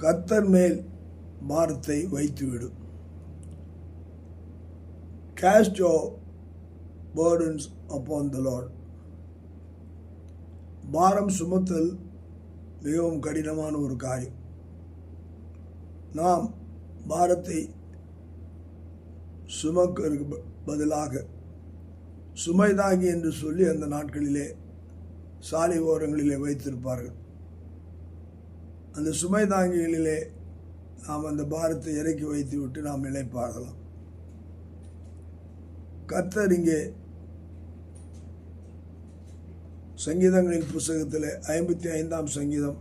கர்த்தர் மேல் பாரத்தை வைத்துவிடு. Cast your burdens upon the Lord. பாரம் சுமத்தல் மிகவும் கடினமான ஒரு காரியம். நாம் பாரத்தை சுமக்கிறதுக்கு பதிலாக சுமைதாங்கி என்று சொல்லி அந்த நாட்களிலே சாலை ஓரங்களிலே வைத்திருப்பார்கள். அந்த சுமைதாங்கிகளிலே நாம் அந்த பாரத்தை இறக்கி வைத்து விட்டு நாம் இளைப்பாறலாம். கர்த்தர் இங்கே சங்கீதங்களின் புஸ்தகத்தில் 55ஆம் சங்கீதம்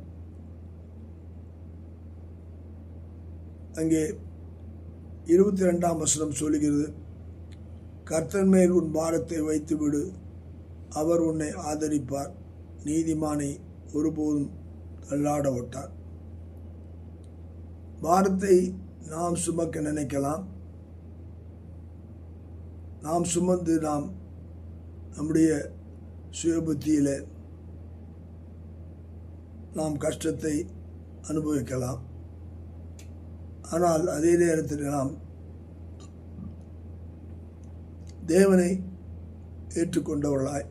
அங்கே 22ஆம் வசனம் சொல்லுகிறது, கர்த்தர் மேல் உன் பாரத்தை வைத்து விடு, அவர் உன்னை ஆதரிப்பார், நீதிமானை ஒருபோதும் தள்ளாட விட்டார். பாரத்தை நாம் சுமக்க நினைக்கலாம். நாம் சுமந்து நாம் நம்முடைய சுயபுத்தியில் நாம் கஷ்டத்தை அனுபவிக்கலாம். ஆனால் அதே நேரத்தில் நாம் தேவனை ஏற்றுக்கொண்டவர்களாய்,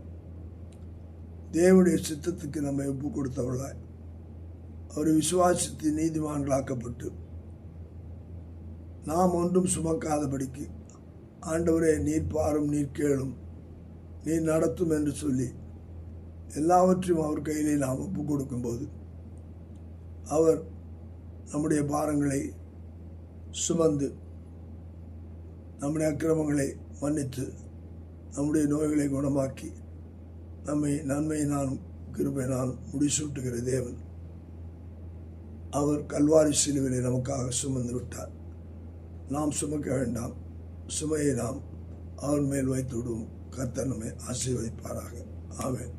தேவனுடைய சித்தத்துக்கு நம்மை ஒப்பு கொடுத்தவர்களாய், அவரை விசுவாசித்து நீதிமான்களாக்கப்பட்டு நாம் ஒன்றும் சுமக்காதபடிக்கு, ஆண்டவரே நீர் பாரும், நீர் கேளும், நீர் நடத்தும் என்று சொல்லி எல்லாவற்றையும் அவர் கையிலே நாம் ஒப்பு கொடுக்கும்போது அவர் நம்முடைய பாரங்களை சுமந்து நம்முடைய அக்கிரமங்களை மன்னித்து நம்முடைய நோய்களை குணமாக்கி நம்மை நன்மையினாலும் கிருபையினாலும் முடிசூட்டுகிற தேவன். அவர் கல்வாரி சிலுவிலே நமக்காக சுமந்து விட்டார். நாம் சுமக்க வேண்டாம். சுமையை நாம் அவர் மேல் வைத்து விடுவோம். கர்த்தர் நம்மை ஆசீர்வதிப்பாராக. ஆமென்.